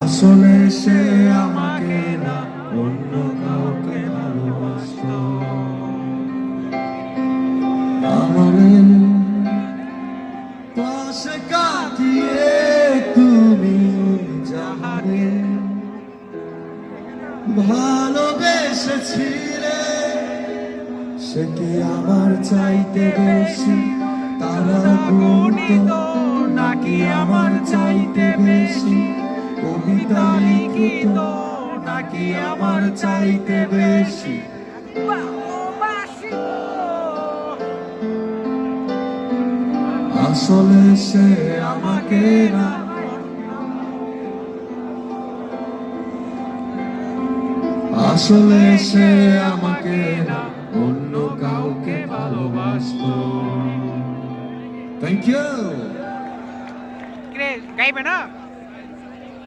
আসলে সে আমাকে না অন্য কাউকে ভালোবাসতো। আমারে পাশে কাটিয়ে তুমি যাহারে ভালোবেসেছিলে, সে কি আমার চাইতে বেশি তারা গণিত নাকি আমার চাইতে বেশি কবিতা লিখিত নাকি আমার চাইতে বেশি আসলে সে আমাকে না আসলে সে আমাকে না অন্য কাউকে ভালোবাসতো। Thank you. গাইবে না।